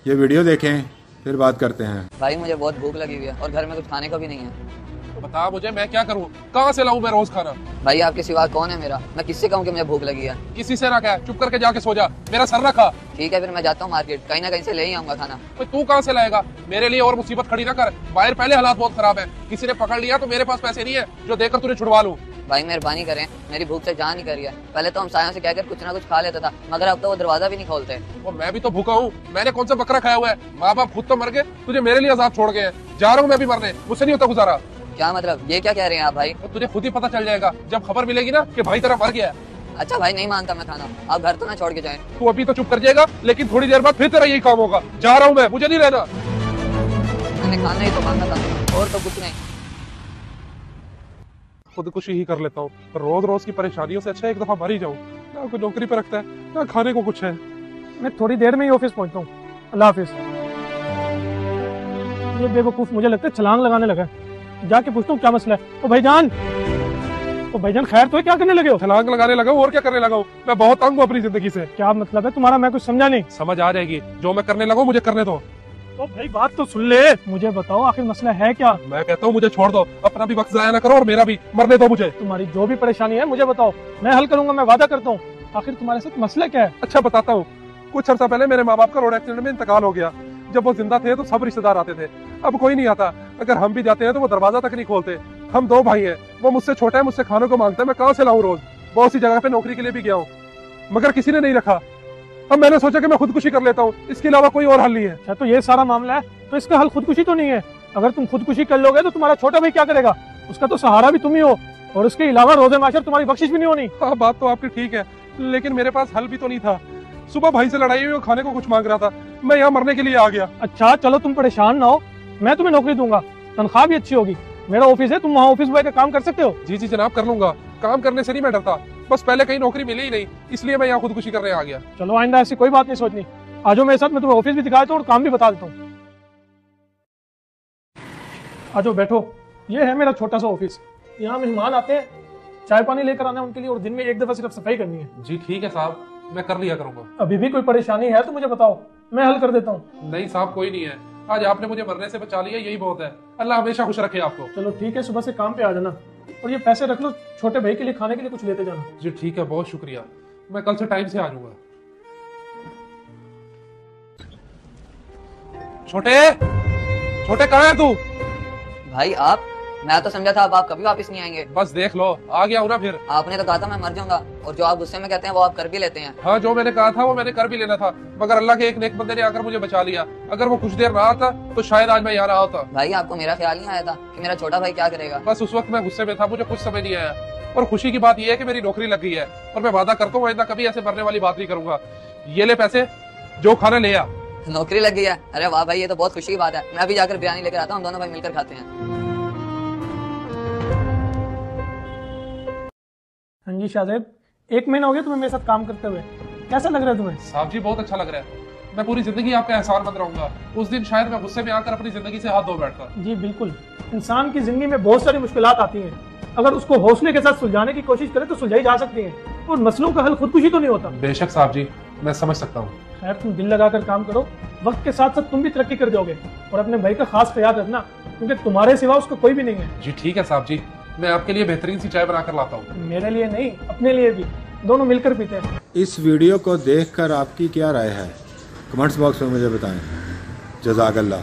ये वीडियो देखें फिर बात करते हैं। भाई मुझे बहुत भूख लगी हुई है और घर में कुछ खाने को भी नहीं है। तो बता मुझे मैं क्या करूँ, कहाँ से लाऊं मैं रोज खाना। भाई आपके सिवा कौन है मेरा, मैं किससे कहूँ कि मुझे भूख लगी है। किसी से ना कह, चुप करके जाके सो जा, मेरा सर ना खा। ठीक है फिर मैं जाता हूँ मार्केट, कहीं ना कहीं से ले ही आऊंगा खाना। तो तू कहाँ से लाएगा, मेरे लिए और मुसीबत खड़ी ना कर। बाहर पहले हालात बहुत खराब है, किसी ने पकड़ लिया तो मेरे पास पैसे नहीं है जो देकर तुझे छुड़वा लूं। भाई मेहरबानी करें, मेरी भूख से जान ही करी है। पहले तो हम सायों से कहकर कुछ ना कुछ खा लेता था, मगर अब तो वो दरवाजा भी नहीं खोलते। वो मैं भी तो भूखा हूँ, मैंने कौन सा बकरा खाया हुआ है। माँ बाप खुद तो मर गए, तुझे मेरे लिए आजाद छोड़ गए हैं। जा रहा हूँ मैं भी मरने, मुझसे नहीं होता गुजारा। क्या मतलब, ये क्या कह रहे हैं आप भाई? तो तुझे खुद ही पता चल जाएगा जब खबर मिलेगी ना कि भाई तेरा मर गया है। अच्छा भाई नहीं मानता मैं खाना, आप घर तो ना छोड़ के जाएं। तू अभी तो चुप कर जाएगा, लेकिन थोड़ी देर बाद फिर तेरा यही काम होगा। जा रहा हूँ मैं, मुझे नहीं रहना। मैंने खाना ही तो मांगा था और तो कुछ नहीं। खुदकुशी ही कर लेता हूँ, पर रोज रोज की परेशानियों से अच्छा एक दफा मर ही जाऊँ। ना कोई नौकरी पे रखता है, ना खाने को कुछ है। मैं थोड़ी देर में ही ऑफिस पहुंचता हूँ। अल्लाह हाफिज। ये बेवकूफ मुझे लगता है छलांग लगाने लगा है। जाके पूछता हूँ क्या मसला है। ओ भाईजान खैर तो है, क्या करने लगे हो? छलांग लगाने लगा हूँ और क्या करने लगा हूँ, मैं बहुत तंग हूँ अपनी जिंदगी से। क्या मतलब है तुम्हारा, मैं कुछ समझा नहीं। समझ आ जाएगी, जो मैं करने लगा हूँ मुझे करने दो। तो भाई बात तो सुन ले, मुझे बताओ आखिर मसला है क्या? मैं कहता हूँ मुझे छोड़ दो, अपना भी वक्त जाया ना करो और मेरा भी, मरने दो मुझे। तुम्हारी जो भी परेशानी है मुझे बताओ, मैं हल करूंगा, मैं वादा करता हूँ। आखिर तुम्हारे साथ मसला क्या है? अच्छा बताता हूँ। कुछ अर्सा पहले मेरे माँ बाप का रोड एक्सीडेंट में इंतकाल हो गया। जब वो जिंदा थे तो सब रिश्तेदार आते थे, अब कोई नहीं आता। अगर हम भी जाते हैं तो वो दरवाजा तक नहीं खोलते। हम दो भाई हैं, वो मुझसे छोटा है, मुझसे खानों को मांगता है। मैं कहाँ से लाऊं रोज? बहुत सी जगह पे नौकरी के लिए भी गया हूँ, मगर किसी ने नहीं रखा। अब मैंने सोचा कि मैं खुदकुशी कर लेता हूँ, इसके अलावा कोई और हल नहीं है। अच्छा तो ये सारा मामला है, तो इसका हल खुदकुशी तो नहीं है। अगर तुम खुदकुशी कर लोगे तो तुम्हारा छोटा भाई क्या करेगा? उसका तो सहारा भी तुम ही हो, और उसके अलावा रोजे माशर तुम्हारी बख्शिश भी नहीं होनी। हाँ बात तो आपकी ठीक है, लेकिन मेरे पास हल भी तो नहीं था। सुबह भाई से लड़ाई हुई, वो खाने को कुछ मांग रहा था, मैं यहाँ मरने के लिए आ गया। अच्छा चलो तुम परेशान ना हो, मैं तुम्हें नौकरी दूंगा, तनख्वाह भी अच्छी होगी। मेरा ऑफिस है, तुम वहाँ ऑफिस बॉय का काम कर सकते हो। जी जी जनाब कर लूंगा, काम करने से नहीं मैं डरता, बस पहले कहीं नौकरी मिली ही नहीं, इसलिए मैं यहाँ खुदकुशी करने आ गया। चलो आइंदा ऐसी कोई बात नहीं सोचनी। आ जाओ मेरे साथ, मैं तुम्हें ऑफिस भी दिखा देता हूँ और काम भी बता देता हूँ। आ जाओ बैठो, ये है मेरा छोटा सा ऑफिस। यहाँ मेहमान आते हैं, चाय पानी लेकर आना है उनके लिए, और दिन में एक दफा सिर्फ सफाई करनी है। जी ठीक है साहब, मैं कर लिया करूंगा। अभी भी कोई परेशानी है तो मुझे बताओ, मैं हल कर देता हूँ। नहीं साहब कोई नहीं है, आज आपने मुझे मरने से बचा लिया, यही बहुत है। अल्लाह हमेशा खुश रखे आपको। चलो ठीक है, सुबह से काम पे आ जाना, और ये पैसे रख लो, छोटे भाई के लिए खाने के लिए कुछ लेते जाना। जी ठीक है, बहुत शुक्रिया, मैं कल से टाइम से आ जाऊंगा। छोटे छोटे कहाँ है तू? भाई आप, मैं तो समझा था अब आप कभी वापस नहीं आएंगे। बस देख लो आ गया हूँ ना फिर। आपने तो कहा था मैं मर जाऊंगा, और जो आप गुस्से में कहते हैं वो आप कर भी लेते हैं। हाँ जो मैंने कहा था वो मैंने कर भी लेना था, मगर अल्लाह के एक नेक बंदे ने आकर मुझे बचा लिया। अगर वो कुछ देर ना आता तो शायद आज मैं यहाँ रहा होता। भाई आपको मेरा ख्याल नहीं आया था कि मेरा छोटा भाई क्या करेगा? बस उस वक्त मैं गुस्से में था, मुझे कुछ समझ नहीं आया। और खुशी की बात यह है कि मेरी नौकरी लग गई है, और मैं वादा करता हूँ आइंदा कभी ऐसे मरने वाली बात नहीं करूंगा। ये ले पैसे, जो खाना ले आ। नौकरी लग गई है? अरे वाह भाई, ये तो बहुत खुशी की बात है। मैं अभी जाकर बिरयानी लेकर आता हूँ, हम दोनों भाई मिलकर खाते हैं। हाँ जी शाहजेब, 1 महीना हो गया तुम्हें मेरे साथ काम करते हुए, कैसा लग रहा है तुम्हें? साहब जी बहुत अच्छा लग रहा है, मैं पूरी जिंदगी आपका एहसानमंद रहूंगा। उस दिन शायद मैं गुस्से में आकर अपनी जिंदगी से हाथ धो बैठता। जी बिल्कुल, इंसान की जिंदगी में बहुत सारी मुश्किलात आती हैं, अगर उसको हौसले के साथ सुलझाने की कोशिश करे तो सुलझाई जा सकती हैं, और मसलों का हल खुदकुशी तो नहीं होता। बेशक साहब जी, मैं समझ सकता हूँ। खैर तुम दिल लगाकर काम करो, वक्त के साथ साथ तुम भी तरक्की कर जाओगे, और अपने भाई का खास ख्याल रखना, क्योंकि तुम्हारे सिवा उसका कोई भी नहीं है। जी ठीक है साहब जी, मैं आपके लिए बेहतरीन सी चाय बनाकर लाता हूँ। मेरे लिए नहीं, अपने लिए भी, दोनों मिलकर पीते हैं। इस वीडियो को देखकर आपकी क्या राय है, कमेंट्स बॉक्स में मुझे बताएं। जज़ाकल्लाह।